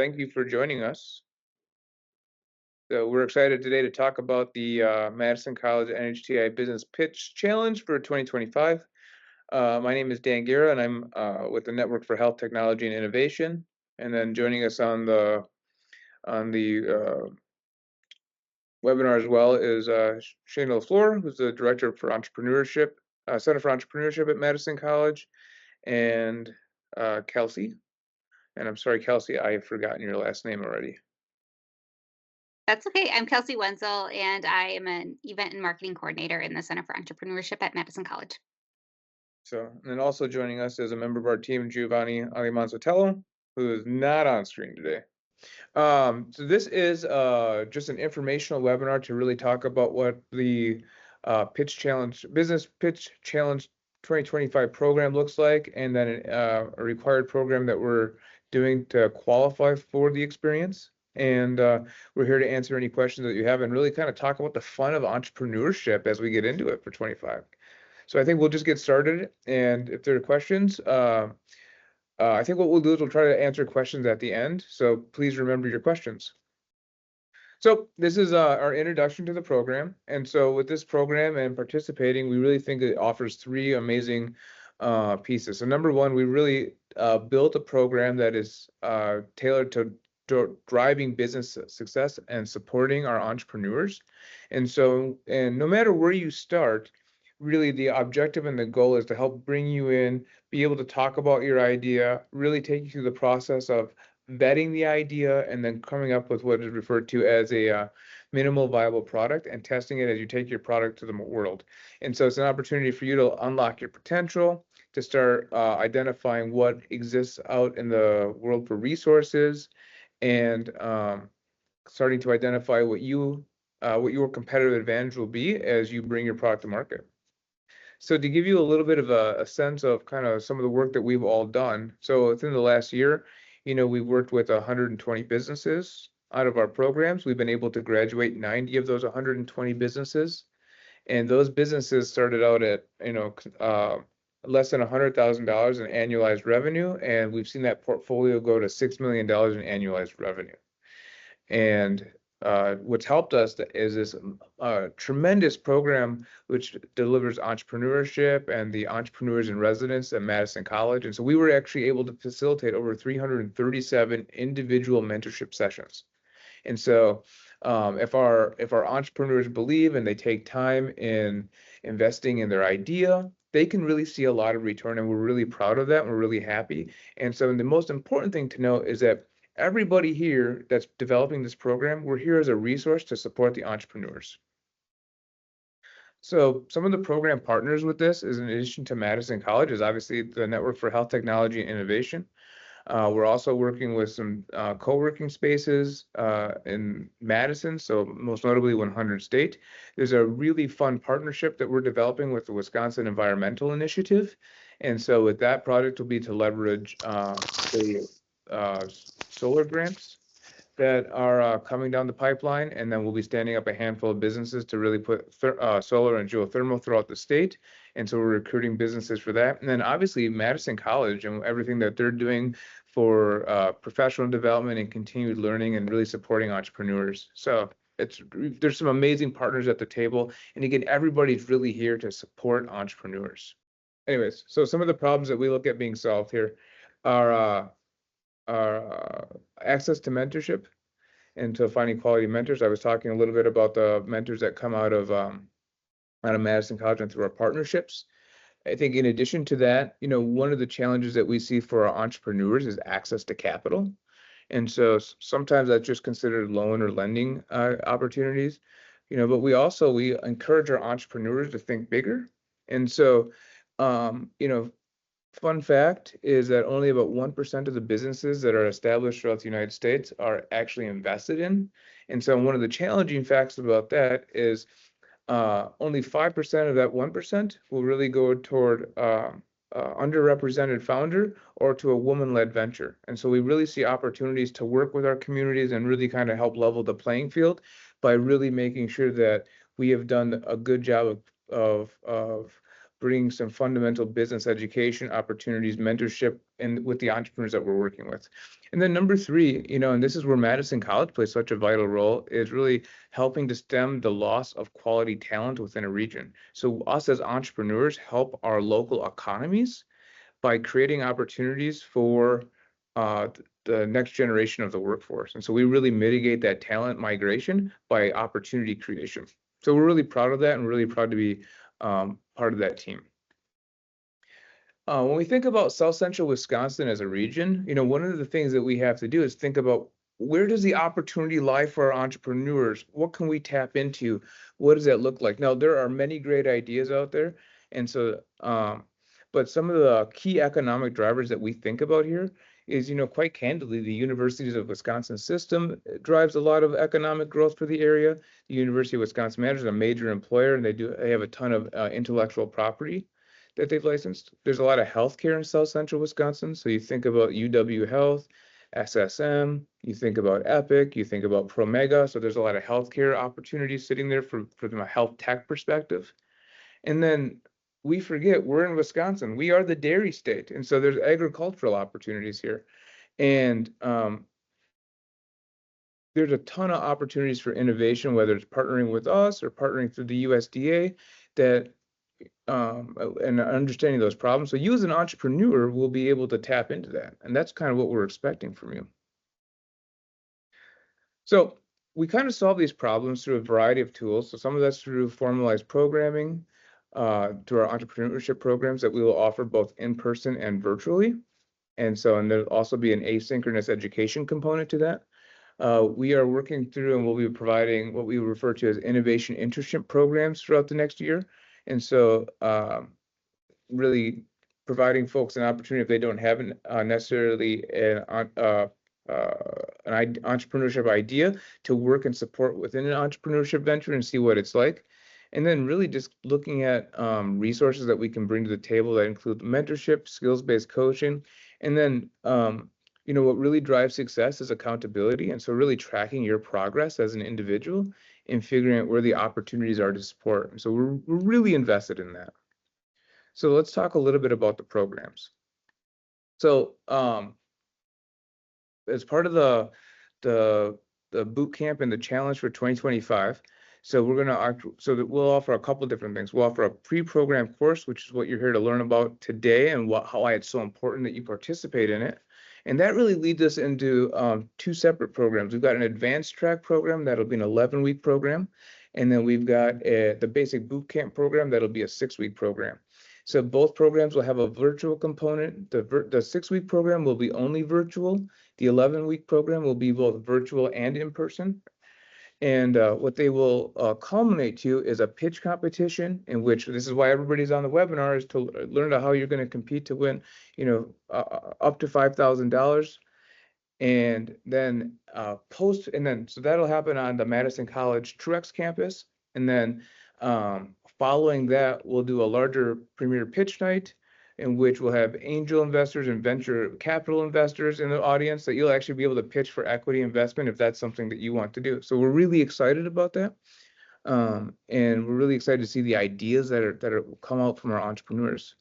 thank you for joining us. So we're excited today to talk about the Madison College NHTI Business Pitch Challenge for 2025. My name is Dan Guerra, and I'm with the Network for Health Technology and Innovation. And then joining us on the webinar as well is Shane LaFleur, who's the Director for Entrepreneurship, Center for Entrepreneurship at Madison College, and Kelsey. And I'm sorry, Kelsey, I've forgotten your last name already. That's okay. I'm Kelsey Wenzel, and I am an event and marketing coordinator in the Center for Entrepreneurship at Madison College. So, and then also joining us is a member of our team, Giovanni Alimanzatello, who is not on screen today. So this is just an informational webinar to really talk about what the Business Pitch Challenge 2025 program looks like, and then a required program that we're doing to qualify for the experience. And we're here to answer any questions that you have and really kind of talk about the fun of entrepreneurship as we get into it for 25. So I think we'll just get started. And if there are questions, I think what we'll do is we'll try to answer questions at the end. So please remember your questions. So this is our introduction to the program. And so with this program and participating, we really think it offers three amazing pieces. So number one, we really built a program that is tailored to driving business success and supporting our entrepreneurs. And no matter where you start, really the objective and the goal is to help bring you in, be able to talk about your idea, really take you through the process of vetting the idea and then coming up with what is referred to as a minimal viable product and testing it as you take your product to the world. And so it's an opportunity for you to unlock your potential, to start identifying what exists out in the world for resources, and starting to identify what your competitive advantage will be as you bring your product to market. So to give you a little bit of a sense of kind of some of the work that we've all done. So within the last year, we've worked with 120 businesses out of our programs. We've been able to graduate 90 of those 120 businesses. And those businesses started out at, less than $100,000 in annualized revenue. And we've seen that portfolio go to $6 million in annualized revenue. And what's helped us is this tremendous program which delivers entrepreneurship and the entrepreneurs in residence at Madison College. And so we were actually able to facilitate over 337 individual mentorship sessions. And so if our entrepreneurs believe and they take time in investing in their idea, they can really see a lot of return, and we're really proud of that. And we're really happy. And so the most important thing to know is that everybody here that's developing this program, we're here as a resource to support the entrepreneurs. So some of the program partners with this is, in addition to Madison College, is obviously the Network for Health Technology and Innovation. We're also working with some co-working spaces in Madison, so most notably 100 State. There's a really fun partnership that we're developing with the Wisconsin Environmental Initiative. And so with that project will be to leverage the solar grants that are coming down the pipeline, and then we'll be standing up a handful of businesses to really put solar and geothermal throughout the state. And so we're recruiting businesses for that. And then obviously Madison College and everything that they're doing for professional development and continued learning and really supporting entrepreneurs. So there's some amazing partners at the table. And again, everybody's really here to support entrepreneurs. Anyways, so some of the problems that we look at being solved here are access to mentorship and to finding quality mentors. I was talking a little bit about the mentors that come out of Madison College and through our partnerships. I think in addition to that, one of the challenges that we see for our entrepreneurs is access to capital. And so sometimes that's just considered loan or lending opportunities, but we encourage our entrepreneurs to think bigger. And so, fun fact is that only about 1% of the businesses that are established throughout the United States are actually invested in. And so one of the challenging facts about that is only 5% of that 1% will really go toward underrepresented founder or to a woman-led venture. And so we really see opportunities to work with our communities and really kind of help level the playing field by really making sure that we have done a good job of bringing some fundamental business education opportunities, mentorship, and with the entrepreneurs that we're working with. And then number three, and this is where Madison College plays such a vital role, is really helping to stem the loss of quality talent within a region. So us as entrepreneurs help our local economies by creating opportunities for the next generation of the workforce. And so we really mitigate that talent migration by opportunity creation. So we're really proud of that and really proud to be part of that team. When we think about South Central Wisconsin as a region, one of the things that we have to do is think about where does the opportunity lie for our entrepreneurs? What can we tap into? What does that look like? Now, there are many great ideas out there. And so, but some of the key economic drivers that we think about here is, quite candidly, the Universities of Wisconsin system drives a lot of economic growth for the area. The University of Wisconsin Managers is a major employer, and they have a ton of intellectual property that they've licensed. There's a lot of healthcare in South Central Wisconsin. So you think about UW Health, SSM, you think about Epic, you think about Promega. So there's a lot of healthcare opportunities sitting there from a health tech perspective. And then we forget we're in Wisconsin. We are the dairy state. And so there's agricultural opportunities here. And there's a ton of opportunities for innovation, whether it's partnering with us or partnering through the USDA that and understanding those problems. So you as an entrepreneur will be able to tap into that. And that's kind of what we're expecting from you. So we kind of solve these problems through a variety of tools. So some of that's through formalized programming, through our entrepreneurship programs that we will offer both in person and virtually. And there'll also be an asynchronous education component to that. We are working through and we'll be providing what we refer to as innovation internship programs throughout the next year. And so really providing folks an opportunity if they don't have necessarily an entrepreneurship idea to work and support within an entrepreneurship venture and see what it's like. And then really just looking at resources that we can bring to the table that include mentorship, skills-based coaching, and then what really drives success is accountability. And so really tracking your progress as an individual and figuring out where the opportunities are to support. And so we're really invested in that. So let's talk a little bit about the programs. So as part of the boot camp and the challenge for 2025, so we'll offer a couple different things. We'll offer a pre-programmed course, which is what you're here to learn about today and why it's so important that you participate in it. And that really leads us into two separate programs. We've got an advanced track program that'll be an 11-week program. And then we've got the basic boot camp program that'll be a 6-week program. So both programs will have a virtual component. The 6-week program will be only virtual. The 11-week program will be both virtual and in person. And what they will culminate to is a pitch competition in which this is why everybody's on the webinar is to learn how you're going to compete to win, up to $5,000. And then so that'll happen on the Madison College Truex campus. And then following that, we'll do a larger premier pitch night in which we'll have angel investors and venture capital investors in the audience that you'll actually be able to pitch for equity investment if that's something that you want to do. So we're really excited about that. And we're really excited to see the ideas that come out from our entrepreneurs.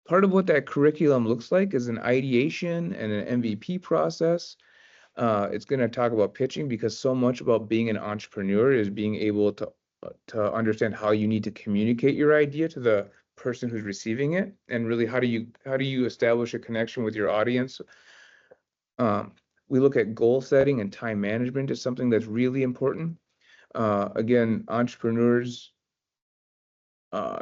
Part of what that curriculum looks like is an ideation and an MVP process. It's going to talk about pitching because so much about being an entrepreneur is being able to understand how you need to communicate your idea to the person who's receiving it, and really how do you establish a connection with your audience. We look at goal setting and time management as something that's really important. Again, entrepreneurs,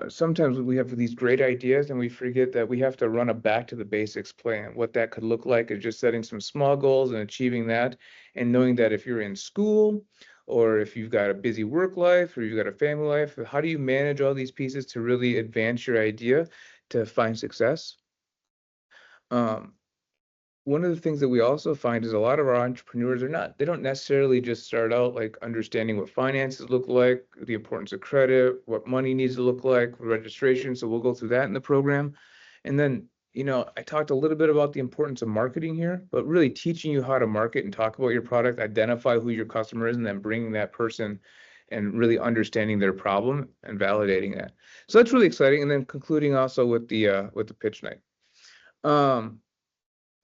sometimes we have these great ideas and we forget that we have to run a back to the basics plan. What that could look like is just setting some small goals and achieving that, and knowing that if you're in school or if you've got a busy work life or you've got a family life, how do you manage all these pieces to really advance your idea to find success? One of the things that we also find is a lot of our entrepreneurs they don't necessarily just start out like understanding what finances look like, the importance of credit, what money needs to look like, registration. So we'll go through that in the program. And then, I talked a little bit about the importance of marketing here, but really teaching you how to market and talk about your product, identify who your customer is, and then bringing that person and really understanding their problem and validating that. So that's really exciting. And then concluding also with the pitch night.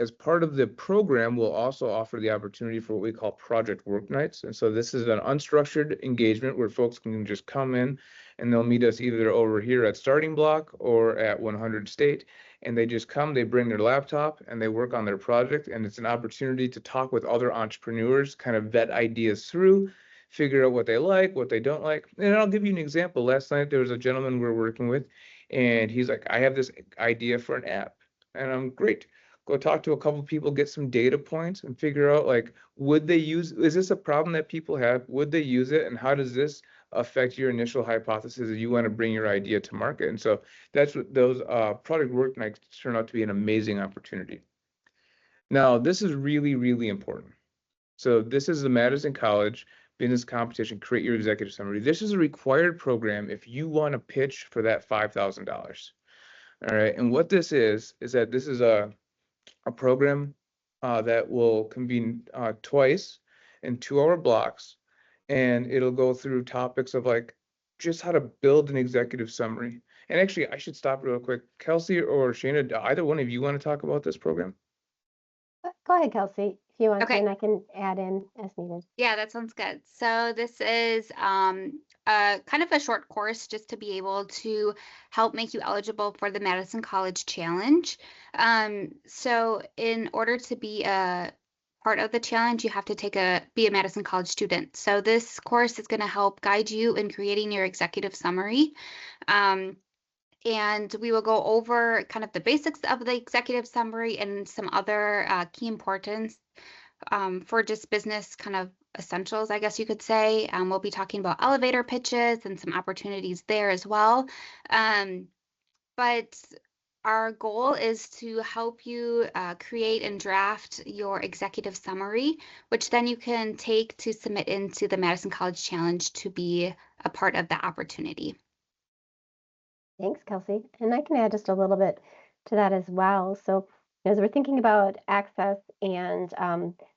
As part of the program, we'll also offer the opportunity for what we call project work nights. And so this is an unstructured engagement where folks can just come in and they'll meet us either over here at Starting Block or at 100 State. And they just come, they bring their laptop and they work on their project. And it's an opportunity to talk with other entrepreneurs, kind of vet ideas through, figure out what they like, what they don't like. And I'll give you an example. Last night, there was a gentleman we're working with, and he's like, I have this idea for an app. And I'm great. Go talk to a couple people, get some data points and figure out like, would they use, is this a problem that people have? Would they use it? And how does this affect your initial hypothesis that you want to bring your idea to market? And so that's what those product work nights turn out to be an amazing opportunity. Now, this is really, really important. So this is the Madison College Business Competition, Create Your Executive Summary. This is a required program if you want to pitch for that $5,000. All right. And what this is that this is a program that will convene twice in 2-hour blocks, and it'll go through topics of like just how to build an executive summary. And actually, I should stop real quick. Kelsey or Shana, do either one of you want to talk about this program? Go ahead, Kelsey, if you want to, Okay. and I can add in as needed. Yeah, that sounds good. So this is kind of a short course just to be able to help make you eligible for the Madison College Challenge. So in order to be a part of the challenge, you have to be a Madison College student. So this course is going to help guide you in creating your executive summary. And we will go over kind of the basics of the executive summary and some other key importance for just business kind of essentials, I guess you could say. We'll be talking about elevator pitches and some opportunities there as well. But our goal is to help you create and draft your executive summary, which then you can take to submit into the Madison College Challenge to be a part of the opportunity. Thanks, Kelsey. And I can add just a little bit to that as well. So, as we're thinking about access and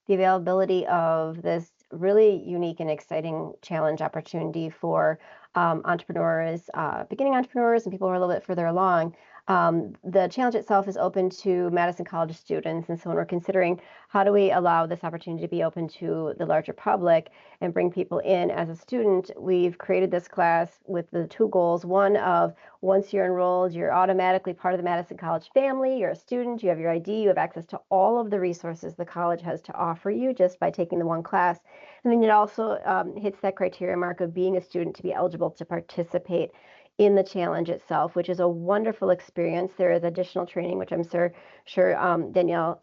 the availability of this really unique and exciting challenge opportunity for entrepreneurs, beginning entrepreneurs, and people who are a little bit further along, the challenge itself is open to Madison College students. And so, when we're considering how do we allow this opportunity to be open to the larger public and bring people in as a student, we've created this class with the two goals. One of once you're enrolled, you're automatically part of the Madison College family. You're a student, you have your ID, you have access to all of the resources the college has to offer you just by taking the one class. And then it also hits that criteria mark of being a student to be eligible to participate in the challenge itself, which is a wonderful experience. There is additional training, which I'm sure Daniel,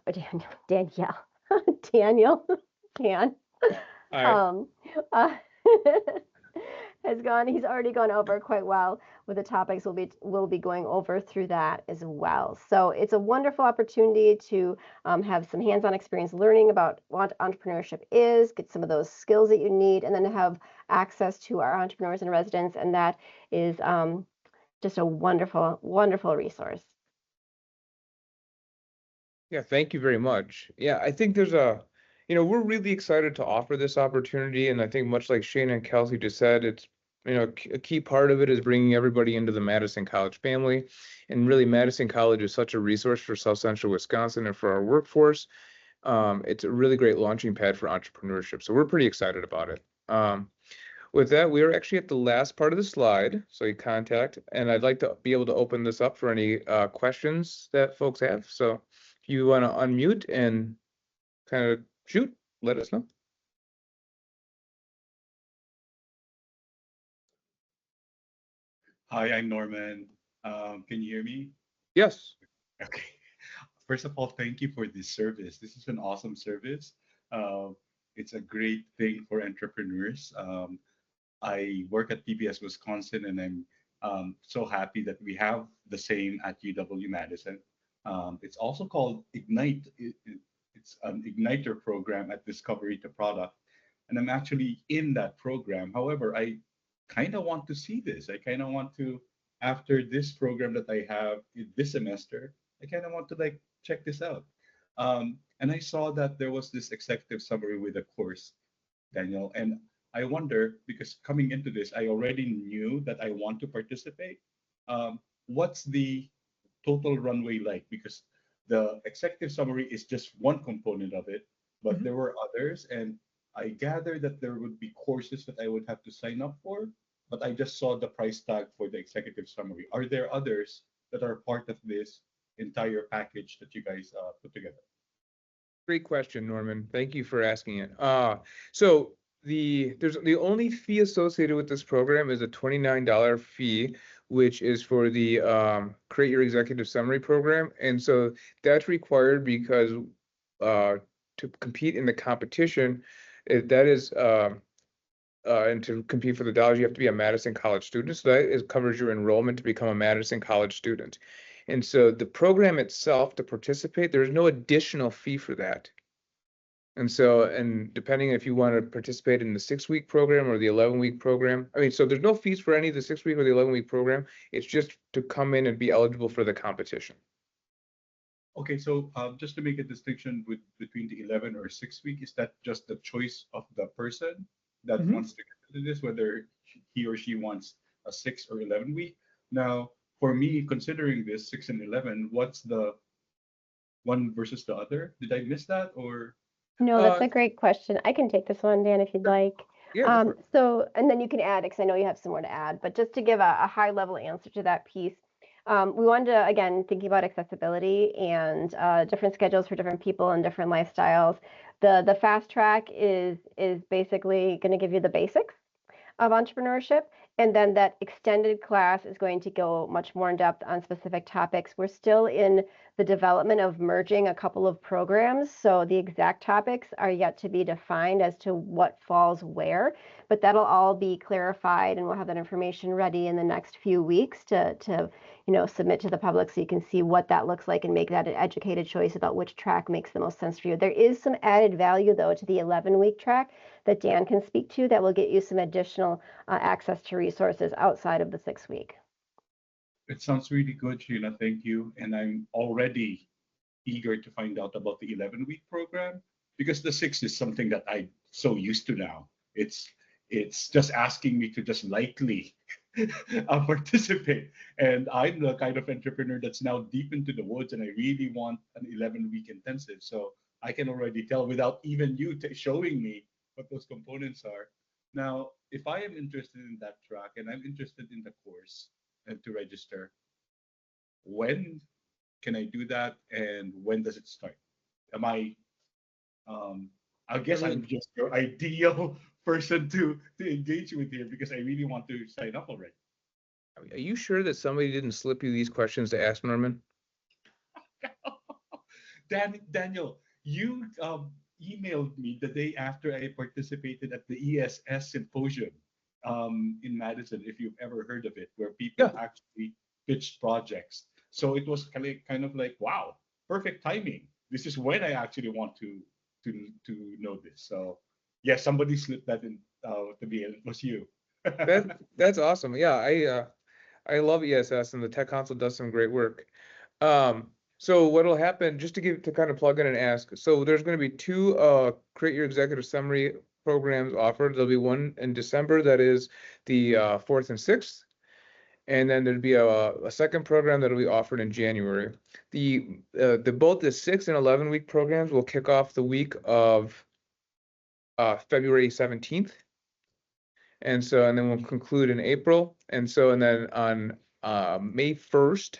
Daniel, Dan, has gone. He's already gone over quite well with the topics we'll be going over through that as well. So it's a wonderful opportunity to have some hands-on experience learning about what entrepreneurship is, get some of those skills that you need, and then have access to our entrepreneurs in residence. And that is just a wonderful, wonderful resource. Yeah, thank you very much. Yeah, I think we're really excited to offer this opportunity. And I think much like Shane and Kelsey just said, it's, a key part of it is bringing everybody into the Madison College family. And really, Madison College is such a resource for South Central Wisconsin and for our workforce. It's a really great launching pad for entrepreneurship. So we're pretty excited about it. With that, we are actually at the last part of the slide, so you contact, and I'd like to be able to open this up for any questions that folks have. So if you want to unmute and kind of shoot, let us know. Hi, I'm Norman. Can you hear me? Yes. Okay. First of all, thank you for this service. This is an awesome service. It's a great thing for entrepreneurs. I work at PBS Wisconsin, and I'm so happy that we have the same at UW-Madison. It's also called Ignite. It's an Igniter program at Discovery to Product, and I'm actually in that program. However, I kind of want to see this. I kind of want to, after this program that I have this semester, I kind of want to like check this out. And I saw that there was this executive summary with a course, Daniel, and I wonder, because coming into this, I already knew that I want to participate. What's the total runway like? Because the executive summary is just one component of it, but Mhm. there were others, and I gathered that there would be courses that I would have to sign up for, but I just saw the price tag for the executive summary. Are there others that are part of this entire package that you guys put together? Great question, Norman. Thank you for asking it. So the only fee associated with this program is a $29 fee, which is for the Create Your Executive Summary program. And so that's required because to compete in the competition, that is and to compete for the dollars, you have to be a Madison College student. So that covers your enrollment to become a Madison College student. And so the program itself, to participate, there's no additional fee for that. And so, and depending if you want to participate in the 6-week program or the 11-week program, I mean, so there's no fees for any of the 6-week or the 11-week program. It's just to come in and be eligible for the competition. Okay, so just to make a distinction between the 11 or 6 week, is that just the choice of the person that Mhm. wants to get into this, whether he or she wants a 6 or 11 week? Now, for me, considering this 6 and 11, what's the one versus the other? Did I miss that, or? No, that's a great question. I can take this one, Dan, if you'd like. Yeah, go for it. So, and then you can add, because I know you have some more to add, but just to give a high level answer to that piece, we wanted to, again, thinking about accessibility and different schedules for different people and different lifestyles. The fast track is basically going to give you the basics of entrepreneurship. And then that extended class is going to go much more in depth on specific topics. We're still in the development of merging a couple of programs. So the exact topics are yet to be defined as to what falls where, but that'll all be clarified and we'll have that information ready in the next few weeks to submit to the public so you can see what that looks like and make that an educated choice about which track makes the most sense for you. There is some added value though to the 11-week track that Dan can speak to that will get you some additional access to resources outside of the 6-week. It sounds really good, Sheila. Thank you. And I'm already eager to find out about the 11-week program, because the 6 is something that I'm so used to now. It's just asking me to just lightly participate. And I'm the kind of entrepreneur that's now deep into the woods, and I really want an 11-week intensive. So I can already tell without even you showing me what those components are. Now, if I am interested in that track and I'm interested in the course and to register, when can I do that, and when does it start? Am I? I I guess I'm mean, just your ideal person to engage with here, because I really want to sign up already. are you sure that somebody didn't slip you these questions to ask, Norman? Daniel, you emailed me the day after I participated at the ESS symposium in Madison, if you've ever heard of it, where people Yeah. actually pitched projects. So it was kind of like, wow, perfect timing. This is when I actually want to know this. So yes, somebody slipped that in to me, and it was you. That's awesome. Yeah, I love ESS and the Tech Council does some great work. So what'll happen, just to kind of plug in and ask, so there's going to be 2 Create Your Executive Summary programs offered. There'll be one in December that is the 4th and 6th, and then there'll be a second program that'll be offered in January. Both the 6 and 11-week programs will kick off the week of February 17th. And then we'll conclude in April. And then on May 1st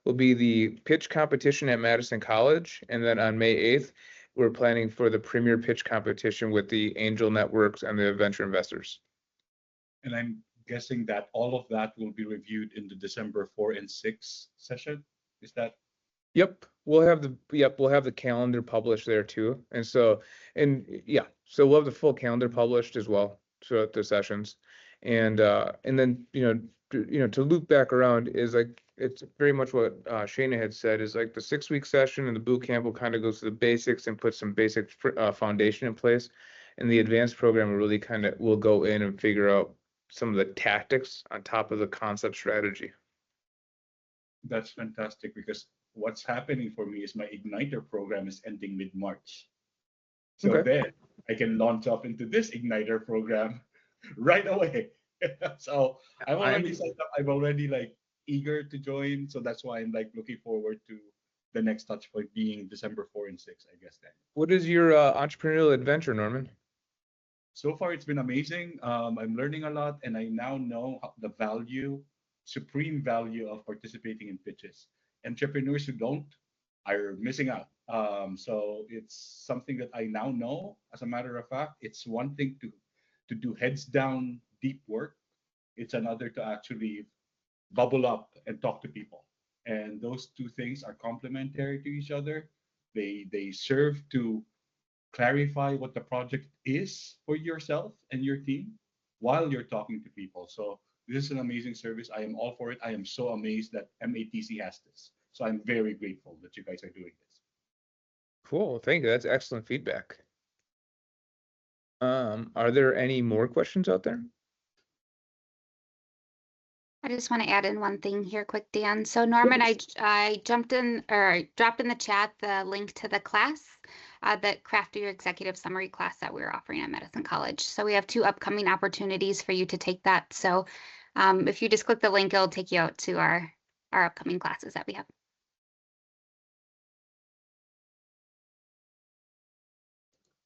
will be the pitch competition at Madison College. And then on May 8th, we're planning for the premier pitch competition with the angel networks and the venture investors. And I'm guessing that all of that will be reviewed in the December 4 and 6 session. Is that? Yep, we'll have the calendar published there too. And so we'll have the full calendar published as well throughout the sessions. And then to loop back around is like it's very much what Shayna had said, is like the 6-week session and the boot camp will kind of go through the basics and put some basic foundation in place. And the advanced program will go in and figure out some of the tactics on top of the concept strategy. That's fantastic, because what's happening for me is my Igniter program is ending mid-March. So Okay. then I can launch off into this Igniter program right away. So I'm already I'm signed up. I'm already like eager to join. So that's why I'm like looking forward to the next touch point being December 4 and 6, I guess then. What is your entrepreneurial adventure, Norman? So far, it's been amazing. I'm learning a lot, and I now know the value, supreme value of participating in pitches. Entrepreneurs who don't are missing out. So it's something that I now know. As a matter of fact, it's one thing to do heads down deep work. It's another to actually bubble up and talk to people. And those two things are complementary to each other. They serve to clarify what the project is for yourself and your team while you're talking to people. So this is an amazing service. I am all for it. I am so amazed that MATC has this. So I'm very grateful that you guys are doing this. Cool. Thank you. That's excellent feedback. Are there any more questions out there? I just want to add in one thing here quick, Dan. So Norman, I jumped in or dropped in the chat the link to the class, that Craft Your Executive Summary class that we're offering at Madison College. So we have 2 upcoming opportunities for you to take that. So if you just click the link, it'll take you out to our upcoming classes that we have.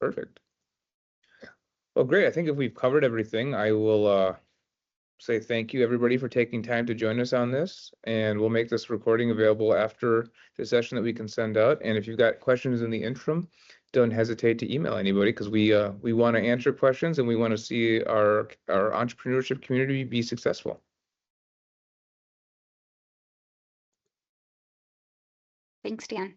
Perfect. Well, great. I think if we've covered everything, I will say thank you everybody for taking time to join us on this, and we'll make this recording available after the session that we can send out. And if you've got questions in the interim, don't hesitate to email anybody, because we want to answer questions and we want to see our entrepreneurship community be successful. Thanks, Dan.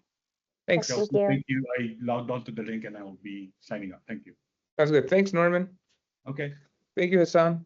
Thanks. Thank So you. thank you. I logged on to the link and I will be signing up. Thank you. Sounds good. Thanks, Norman. Okay. Thank you, Hassan.